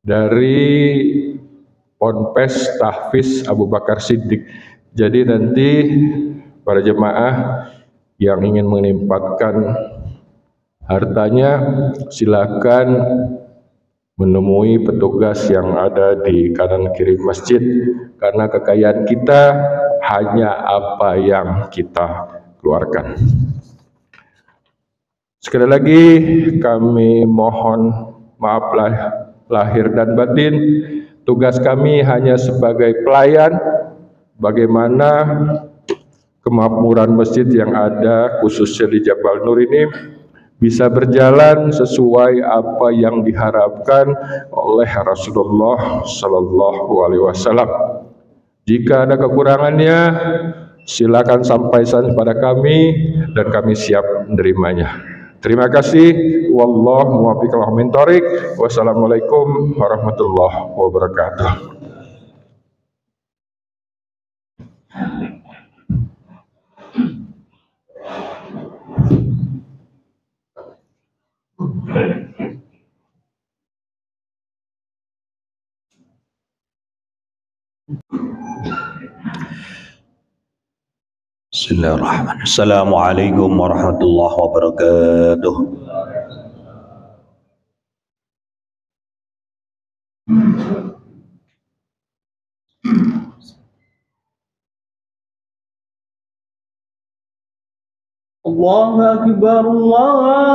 dari Ponpes Tahfiz Abu Bakar Siddiq. Jadi nanti para jemaah yang ingin menempatkan hartanya silakan menemui petugas yang ada di kanan kiri masjid, karena kekayaan kita hanya apa yang kita keluarkan. Sekali lagi kami mohon maaf lahir dan batin. Tugas kami hanya sebagai pelayan bagaimana kemakmuran masjid yang ada khususnya di Jabal Nur ini bisa berjalan sesuai apa yang diharapkan oleh Rasulullah Sallallahu Alaihi Wasallam. Jika ada kekurangannya, silakan sampaikan kepada kami dan kami siap menerimanya. Terima kasih. Wallahu muwaffiq min thoriq. Wassalamualaikum warahmatullahi wabarakatuh. Bismillahirrahmanirrahim. Assalamualaikum warahmatullahi wabarakatuh. Allahu Akbar, Allahu Akbar,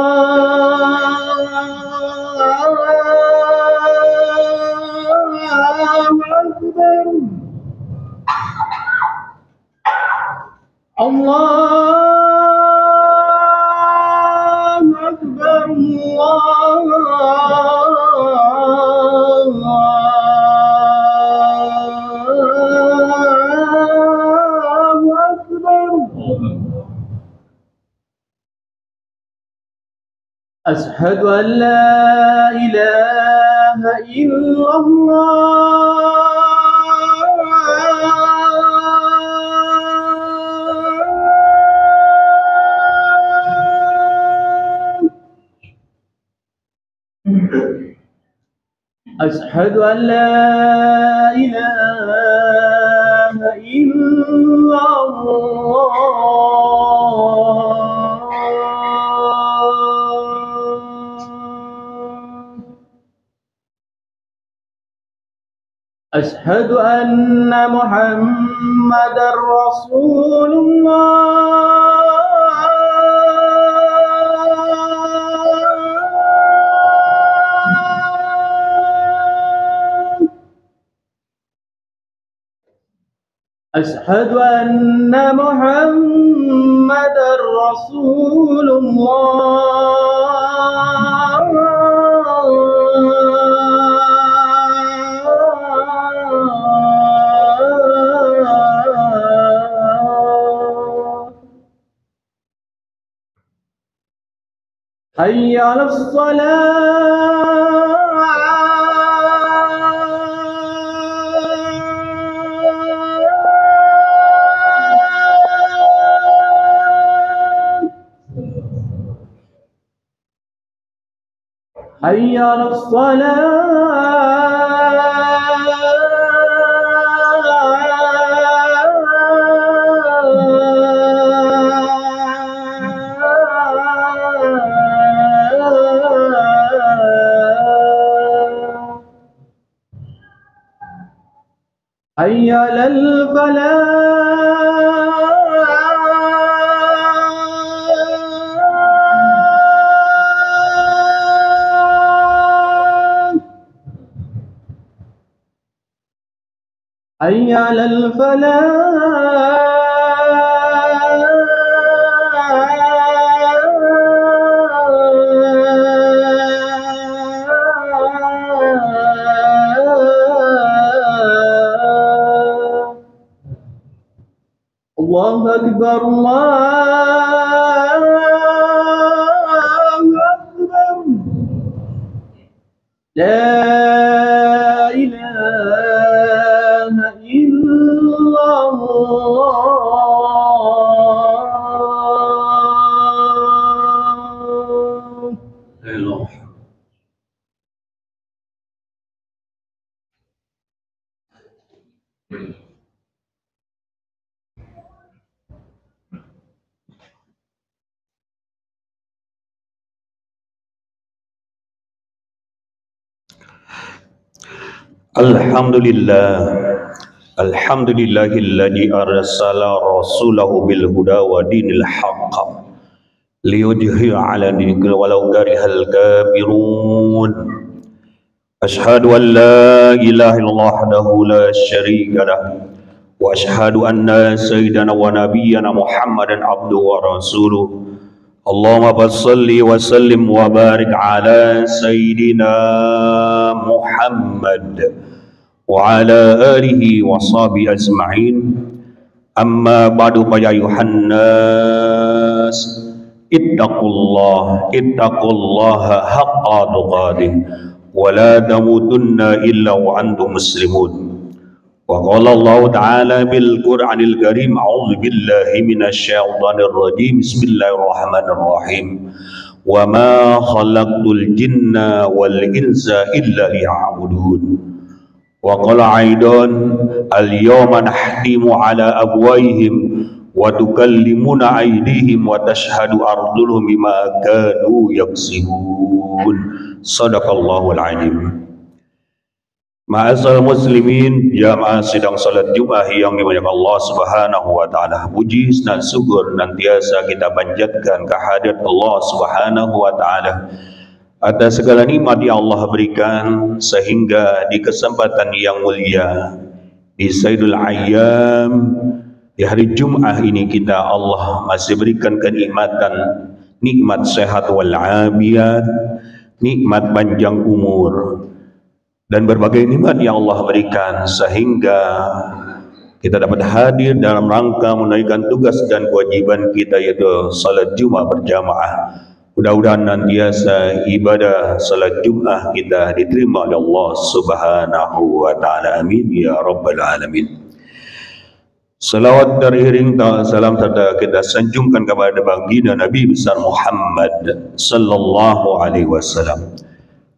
Allahu Akbar. Ashhadu an la ilaha illallah. أشهد أن لا إله إلا الله. أشهد أن محمدا رسول الله. أشهد أن محمدا رسول الله. حي على الصلاة. حي على الصلاة. حي على الفلاح. حي على الفلاح. الله أكبر، الله أكبر. لا إله إلا الله. Alhamdulillahilladzi arsala rasulahu bil huda wa dinil haqq liyudhhi'a 'ala dinihi walau karihal kafirun. Asyhadu an la ilaha illallah wahdahu la syarika lah wa asyhadu anna sayyidana wa nabiyyana Muhammadan abduhu wa rasuluh. Allahumma salli wa sallim wa barik ala sayyidina Muhammad wa ala alihi wa sahbihi ajma'in. Amma ba'du fa ya ayuhan nas ittaqullaha haqqa tuqatih wa la tamutunna illa wa antum muslimun. Wa qala Allah ta'ala bil Qur'anil Karim, a'udzu billahi minasy syaithanir rajim. Bismillahirrahmanirrahim. Wa ma khalaqtul jinna wal insa illa liya'budun. Wa qala aidan al-yawma nahtimu ala abwaihim wa tukallimuna aydihim wa tashhadu arjuluhum bima kanu yaksibun. Shadaqallahul azim. Ma'asal muslimin, jamaah sidang salat Jumat yang dimuliakan Allah Subhanahu wa taala. Puji dan syukur nantiasa kita panjatkan kehadirat Allah Subhanahu wa taala atas segala nikmat yang Allah berikan, sehingga di kesempatan yang mulia di Sayyidul Ayyam, di hari Jumat ini kita Allah masih berikan kenikmatan, nikmat sehat wal afiat, nikmat panjang umur, dan berbagai nikmat yang Allah berikan, sehingga kita dapat hadir dalam rangka menunaikan tugas dan kewajiban kita, yaitu salat Jumat berjamaah. Mudah-mudahan nantiasa ibadah salat Jumat kita diterima oleh Allah Subhanahu wa taala. Amin ya rabbal alamin. Salawat teriring salam serta kita sanjungkan kepada baginda Nabi besar Muhammad sallallahu alaihi wasallam,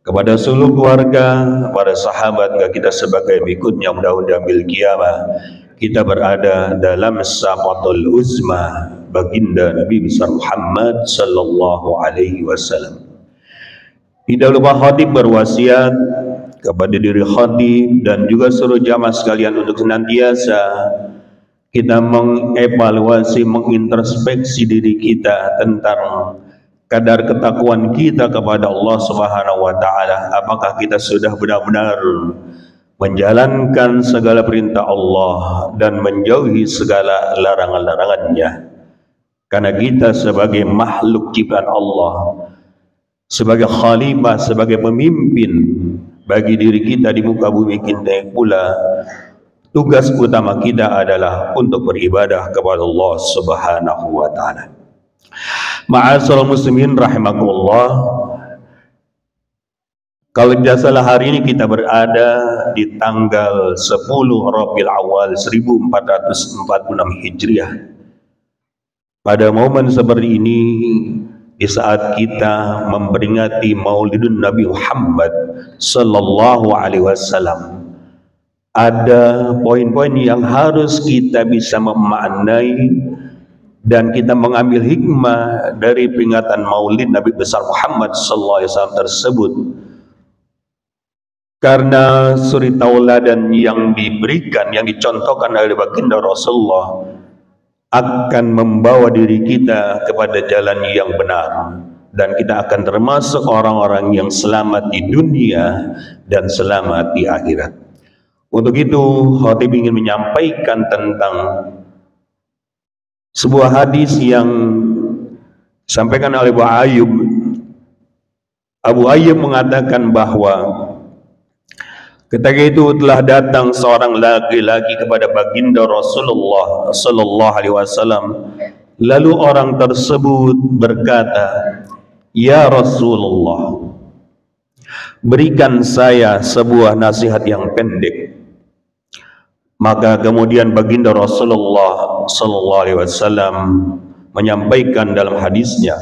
kepada seluruh keluarga, para sahabat, kita sebagai berikutnya. Mudah-mudahan bil kiamah kita berada dalam syafatul uzma baginda Nabi besar Muhammad sallallahu alaihi wasallam. Tidak lupa khatib berwasiat kepada diri khatib dan juga seluruh jamaah sekalian untuk senantiasa kita mengevaluasi, mengintrospeksi diri kita tentang kadar ketakwaan kita kepada Allah Subhanahu wa taala. Apakah kita sudah benar-benar menjalankan segala perintah Allah dan menjauhi segala larangan-larangannya? Karena kita sebagai makhluk ciptaan Allah, sebagai khalifah, sebagai pemimpin bagi diri kita di muka bumi kita pula, tugas utama kita adalah untuk beribadah kepada Allah Subhanahu wa taala. Ma'asyiral muslimin rahimakumullah. Kalau tidak salah, hari ini kita berada di tanggal 10 Rabiul Awal 1446 Hijriah. Pada momen seperti ini, di saat kita memperingati Maulidun Nabi Muhammad sallallahu alaihi wasallam, ada poin-poin yang harus kita bisa memaknai dan kita mengambil hikmah dari peringatan Maulid Nabi besar Muhammad sallallahu alaihi wasallam tersebut. Karena suri tauladan yang diberikan, yang dicontohkan oleh baginda Rasulullah akan membawa diri kita kepada jalan yang benar, dan kita akan termasuk orang-orang yang selamat di dunia dan selamat di akhirat. Untuk itu, khatib ingin menyampaikan tentang sebuah hadis yang disampaikan oleh Abu Ayyub. Abu Ayyub mengatakan bahwa ketika itu telah datang seorang laki-laki kepada baginda Rasulullah sallallahu alaihi wasallam. Lalu orang tersebut berkata, "Ya Rasulullah, berikan saya sebuah nasihat yang pendek." Maka kemudian baginda Rasulullah sallallahu alaihi wasallam menyampaikan dalam hadisnya,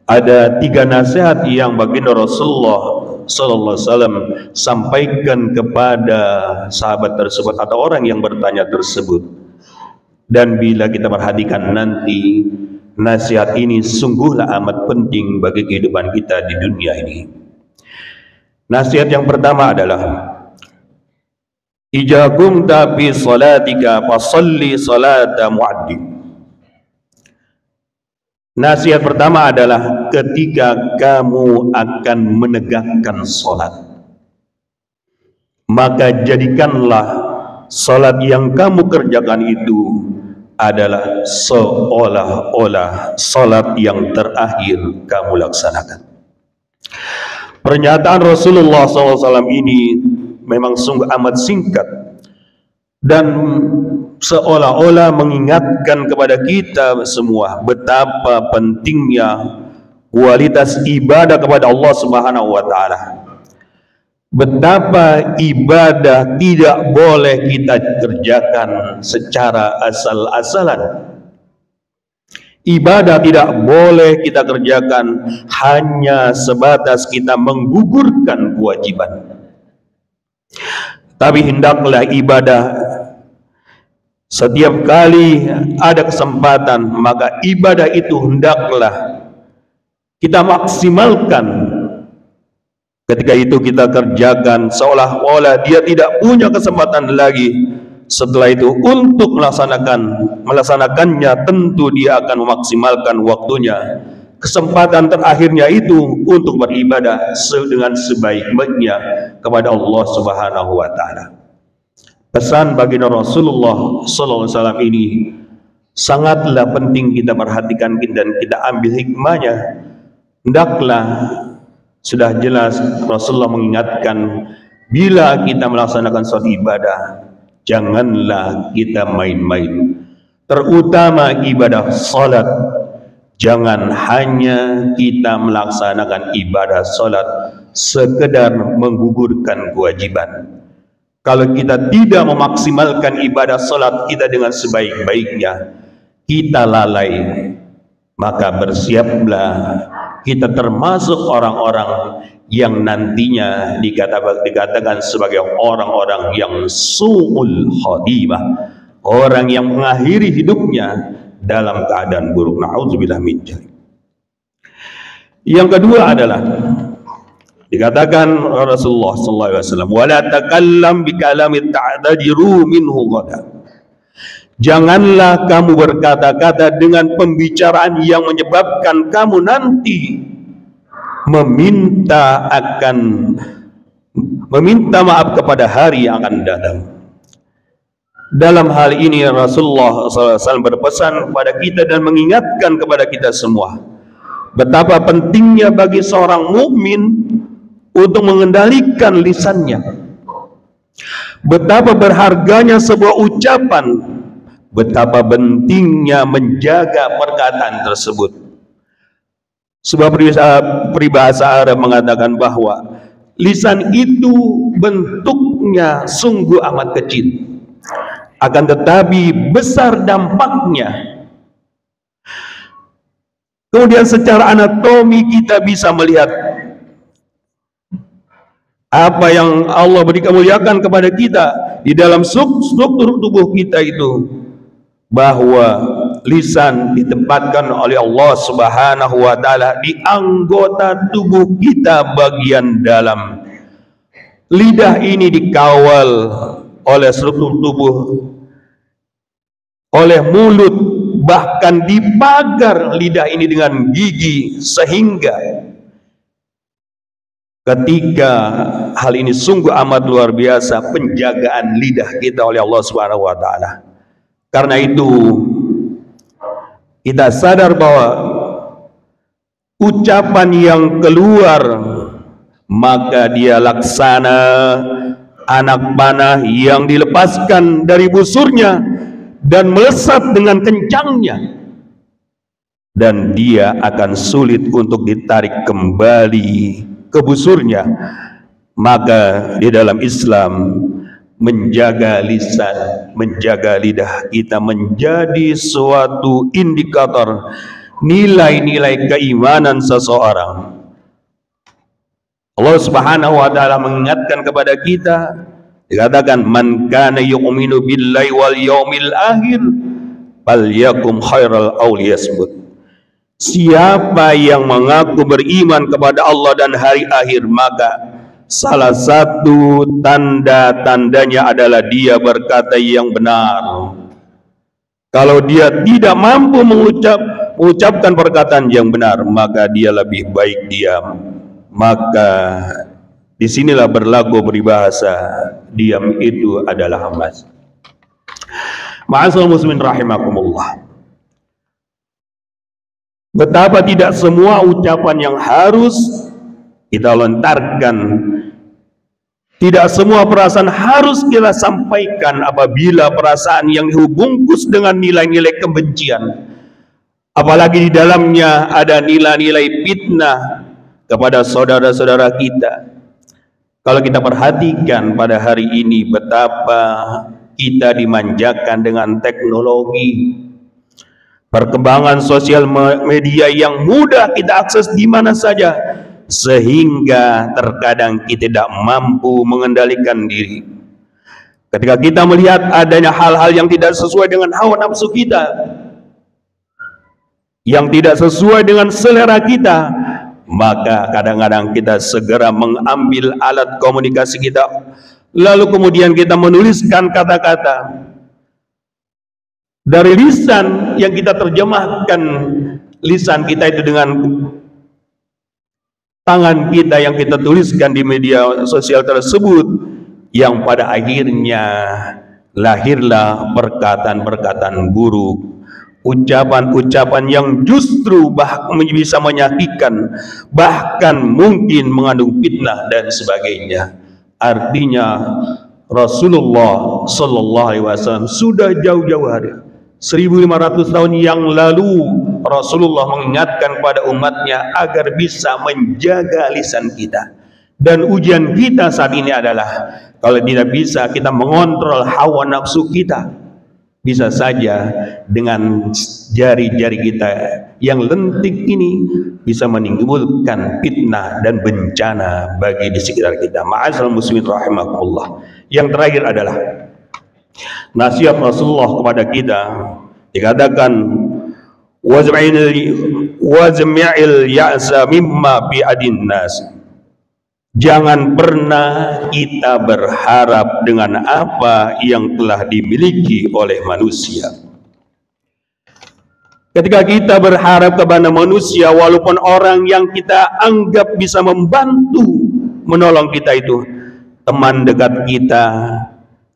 ada 3 nasihat yang baginda Rasulullah Sallallahu Alaihi Wasallam sampaikan kepada sahabat tersebut atau orang yang bertanya tersebut. Dan bila kita perhatikan nanti, nasihat ini sungguhlah amat penting bagi kehidupan kita di dunia ini. Nasihat yang pertama adalah Ija qumta fi salatika fasalli salata mu'addin. Nasihat pertama adalah ketika kamu akan menegakkan salat, maka jadikanlah salat yang kamu kerjakan itu adalah seolah-olah salat yang terakhir kamu laksanakan. Pernyataan Rasulullah SAW ini memang sungguh amat singkat dan seolah-olah mengingatkan kepada kita semua betapa pentingnya kualitas ibadah kepada Allah Subhanahu wa taala. Betapa ibadah tidak boleh kita kerjakan secara asal-asalan. Ibadah tidak boleh kita kerjakan hanya sebatas kita menggugurkan kewajiban. Tapi hendaklah ibadah setiap kali ada kesempatan, maka ibadah itu hendaklah kita maksimalkan. Ketika itu kita kerjakan seolah-olah dia tidak punya kesempatan lagi. Setelah itu untuk melaksanakannya tentu dia akan memaksimalkan waktunya. Kesempatan terakhirnya itu untuk beribadah dengan sebaik-baiknya kepada Allah Subhanahu wa taala. Pesan baginda Rasulullah SAW ini sangatlah penting kita perhatikan dan kita ambil hikmahnya. Hendaklah, sudah jelas Rasulullah mengingatkan, bila kita melaksanakan suatu ibadah, janganlah kita main-main. Terutama ibadah salat. Jangan hanya kita melaksanakan ibadah salat sekedar menggugurkan kewajiban. Kalau kita tidak memaksimalkan ibadah salat kita dengan sebaik-baiknya, kita lalai, maka bersiaplah kita termasuk orang-orang yang nantinya dikatakan sebagai orang-orang yang su'ul khatimah, orang yang mengakhiri hidupnya dalam keadaan buruk. Na'udzubillah min dzalik. Yang kedua adalah dikatakan Rasulullah SAW, wala takallam bi kalamin ta'tadiru minhu ghada. Janganlah kamu berkata-kata dengan pembicaraan yang menyebabkan kamu nanti meminta maaf kepada hari yang akan datang. Dalam hal ini Rasulullah SAW berpesan kepada kita dan mengingatkan kepada kita semua betapa pentingnya bagi seorang mukmin untuk mengendalikan lisannya, betapa berharganya sebuah ucapan, betapa pentingnya menjaga perkataan tersebut. Sebuah peribahasa Arab mengatakan bahwa lisan itu bentuknya sungguh amat kecil, akan tetapi besar dampaknya. Kemudian secara anatomi kita bisa melihat apa yang Allah berikan muliakan kepada kita di dalam struktur tubuh kita itu, bahwa lisan ditempatkan oleh Allah Subhanahu wa taala di anggota tubuh kita bagian dalam. Lidah ini dikawal oleh struktur tubuh, oleh mulut, bahkan dipagar lidah ini dengan gigi, sehingga ketika hal ini sungguh amat luar biasa penjagaan lidah kita oleh Allah Subhanahu wa taala. Karena itu kita sadar bahwa ucapan yang keluar maka dia laksana anak panah yang dilepaskan dari busurnya dan melesat dengan kencangnya, dan dia akan sulit untuk ditarik kembali ke busurnya. Maka di dalam Islam menjaga lisan, menjaga lidah kita menjadi suatu indikator nilai-nilai keimanan seseorang. Allah Subhanahu wa taala mengingatkan kepada kita, dikatakan man kana yu'minu billahi wal yaumil akhir falyakum khairal aw liyasmut. Siapa yang mengaku beriman kepada Allah dan hari akhir, maka salah satu tanda-tandanya adalah dia berkata yang benar. Kalau dia tidak mampu mengucapkan perkataan yang benar, maka dia lebih baik diam. Maka disinilah berlaku peribahasa, diam itu adalah emas. Ma'asyiral muslimin rahimakumullah. Betapa tidak semua ucapan yang harus kita lontarkan, tidak semua perasaan harus kita sampaikan apabila perasaan yang dibungkus dengan nilai-nilai kebencian, apalagi di dalamnya ada nilai-nilai fitnah kepada saudara-saudara kita. Kalau kita perhatikan pada hari ini betapa kita dimanjakan dengan teknologi, perkembangan sosial media yang mudah kita akses di mana saja, sehingga terkadang kita tidak mampu mengendalikan diri. Ketika kita melihat adanya hal-hal yang tidak sesuai dengan hawa nafsu kita, yang tidak sesuai dengan selera kita, maka kadang-kadang kita segera mengambil alat komunikasi kita, lalu kemudian kita menuliskan kata-kata dari lisan yang kita terjemahkan, lisan kita itu dengan tangan kita yang kita tuliskan di media sosial tersebut, yang pada akhirnya lahirlah perkataan-perkataan buruk, ucapan-ucapan yang justru bisa menyakitkan, bahkan mungkin mengandung fitnah dan sebagainya. Artinya Rasulullah Sallallahu Alaihi Wasallam sudah jauh-jauh hari, 1500 tahun yang lalu, Rasulullah mengingatkan kepada umatnya agar bisa menjaga lisan kita. Dan ujian kita saat ini adalah, kalau tidak bisa kita mengontrol hawa nafsu kita, bisa saja dengan jari-jari kita yang lentik ini bisa menimbulkan fitnah dan bencana bagi di sekitar kita. Ma'asyiral muslimin rahimakumullah. Yang terakhir adalah nasihat Rasulullah kepada kita, dikatakan wazmi'il ya'sa mimma fi adin nas. Jangan pernah kita berharap dengan apa yang telah dimiliki oleh manusia. Ketika kita berharap kepada manusia, walaupun orang yang kita anggap bisa membantu, menolong kita itu teman dekat kita,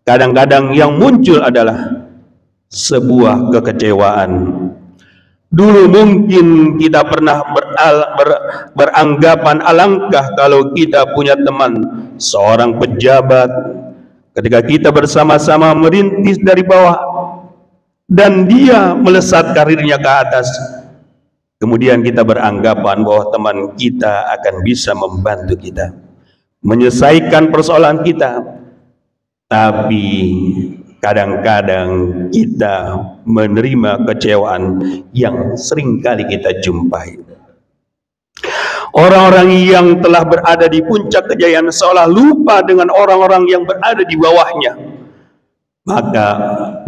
kadang-kadang yang muncul adalah sebuah kekecewaan. Dulu mungkin kita pernah beranggapan alangkah kalau kita punya teman seorang pejabat, ketika kita bersama-sama merintis dari bawah dan dia melesat karirnya ke atas, kemudian kita beranggapan bahwa teman kita akan bisa membantu kita menyelesaikan persoalan kita. Tapi kadang-kadang kita menerima kecewaan yang sering kali kita jumpai. Orang-orang yang telah berada di puncak kejayaan seolah lupa dengan orang-orang yang berada di bawahnya. Maka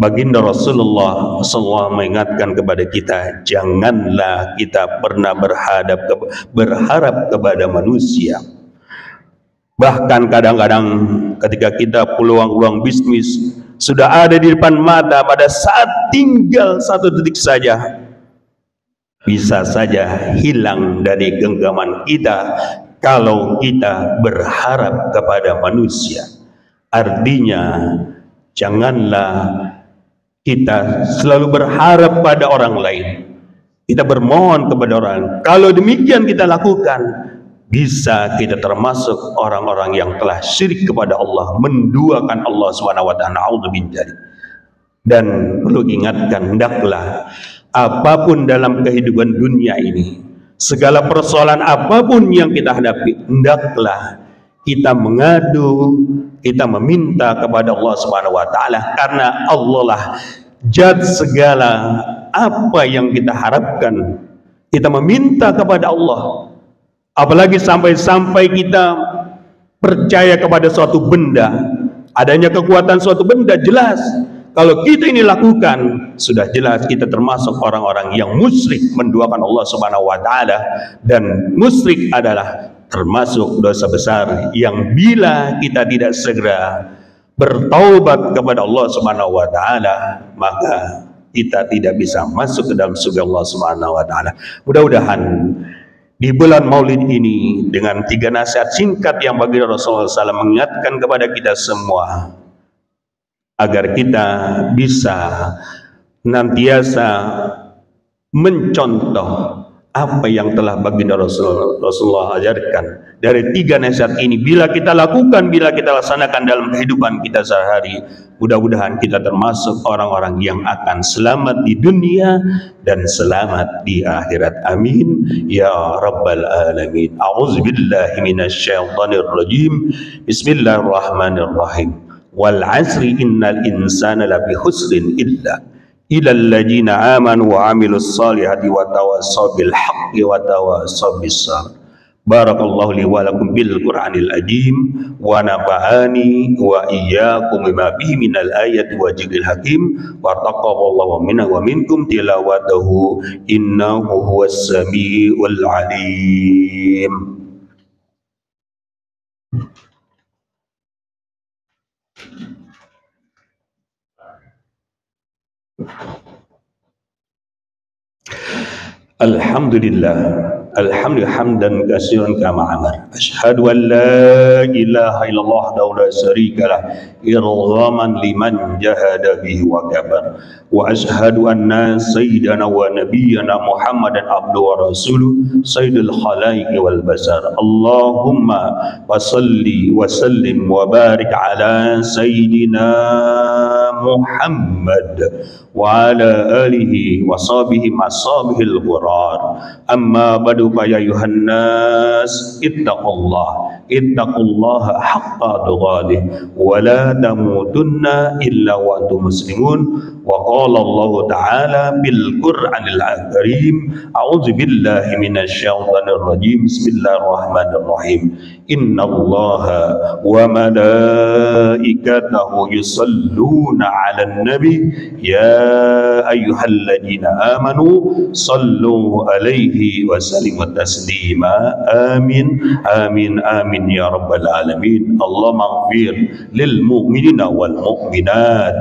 baginda Rasulullah SAW mengingatkan kepada kita, janganlah kita pernah berharap kepada manusia. Bahkan kadang-kadang ketika kita peluang-peluang bisnis sudah ada di depan mata, pada saat tinggal 1 detik saja bisa saja hilang dari genggaman kita kalau kita berharap kepada manusia. Artinya janganlah kita selalu berharap pada orang lain, kita bermohon kepada orang. Kalau demikian kita lakukan, bisa kita termasuk orang-orang yang telah syirik kepada Allah, menduakan Allah SWT. Dan perlu ingatkan, hendaklah apapun dalam kehidupan dunia ini, segala persoalan apapun yang kita hadapi, hendaklah kita mengadu, kita meminta kepada Allah SWT, karena Allah lah zat segala apa yang kita harapkan. Kita meminta kepada Allah, Apalagi sampai-sampai kita percaya kepada suatu benda, adanya kekuatan suatu benda, jelas kalau kita ini lakukan, sudah jelas kita termasuk orang-orang yang musyrik, menduakan Allah Subhanahu wa taala. Dan musyrik adalah termasuk dosa besar yang bila kita tidak segera bertaubat kepada Allah Subhanahu wa taala, maka kita tidak bisa masuk ke dalam surga Allah Subhanahu wa taala. Mudah-mudahan di bulan Maulid ini dengan 3 nasihat singkat yang baginda Rasulullah SAW mengingatkan kepada kita semua agar kita bisa nantiasa mencontoh apa yang telah baginda Rasulullah ajarkan. Dari 3 nasihat ini bila kita lakukan, bila kita laksanakan dalam kehidupan kita sehari-hari, mudah-mudahan kita termasuk orang-orang yang akan selamat di dunia dan selamat di akhirat. Amin ya rabbal alamin. A'udzubillahi minasyaitonir rajim. Bismillahirrahmanirrahim. Wal 'asri innal insana lafi khusrin illa ilal ladzina amanu wa 'amilus solihati wa tawassaw bil haqqi wa tawassaw bis sabr. Barakallahu li wa lakum bil Qur'anil azim wa nafa'ani wa iyyakum bima fihi minal ayati wa dzikril hakim wa taqabbalallahu minna wa minkum tilawatahu innahu huwas samiul alim. Alhamdulillah, alhamdulillah hamdan katsiran kama amar. Asyhadu an la ilaha illallah wa la syarikalah irghaman liman jahada bihi wa kabar. Wa asyhadu anna sayyidana wa nabiyyana Muhammadan abduhu wa rasuluh sayyidul khalaiqi wal basar. Allahumma wa salli wa sallim wa barik ala sayyidina Muhammad wa ala alihi wa sahbihi masabihil qurar. Amma badu fa ya ayuhan nas ittaqullaha haqqa tuqatih wa la tamutunna illa wa antum muslimun. Wa qala Allah ta'ala bil Qur'anil karim, a'udzu billahi minasyaitonir rajim. Bismillahirrahmanirrahim. Innallaha wa malaikatahu yusalluna 'alan nabi ya ayyuhalladzina amanu sallu alaihi wa sallimu taslima. Amin amin amin ya rabbal alamin. Allahumma ighfir lil mu'minina wal mu'minat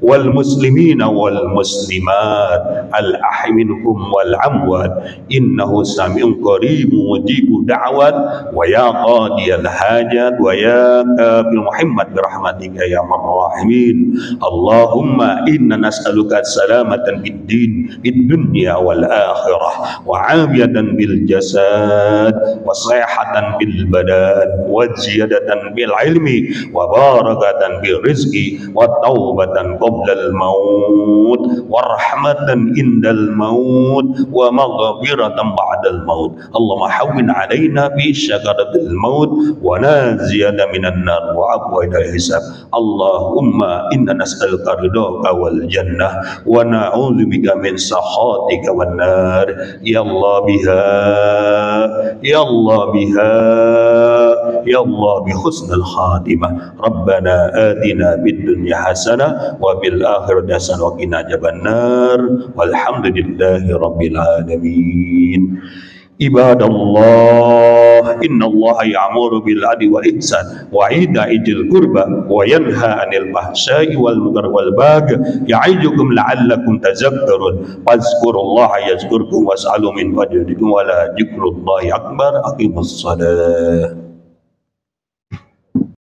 wal muslimina wal muslimat al ahyi minhum wal amwat innahu sami'un qaribun mujibud da'wat wa ya qadiyal hajat wa ya kabil Muhammad birahmatika ya marrahimin. Allahumma inna nas'aluka salamatan fid din fid dunya wal akhirah wa afiyatan bil jasad wa sihhatan bil badan wa ziyadatan bil ilmi wa barakatan bil rizqi wa taubatan qabla al maut wa rahmatan indal maut wa maghfiratan ba'dal maut. Allahumma hawwin alaina fi syakaratil maut wa naziyana minan nar wa aqwa ila hisab. Allahumma inna nas'aluka ridhaka wal jannah wa na'udzubika min sakhatika wan nar. Ya Allah biha ya Allah biha ya Allah bi husnil khatimah. Rabbana atina bid dunya hasanah wa bil akhirati hasanah wa qina adzabannar. Walhamdulillahi rabbil alamin. Ibadallah, innallaha ya'muru bil 'adli wal ihsan wa ita'i dzil qurba wa yanha 'anil fahsya'i wal munkari wal baghi ya'idukum la'allakum tadhakkarun. Fadhkurullaha yazkurkum was'alu min fadlihi wa la dzikrullahi akbar. Aqimus shalah.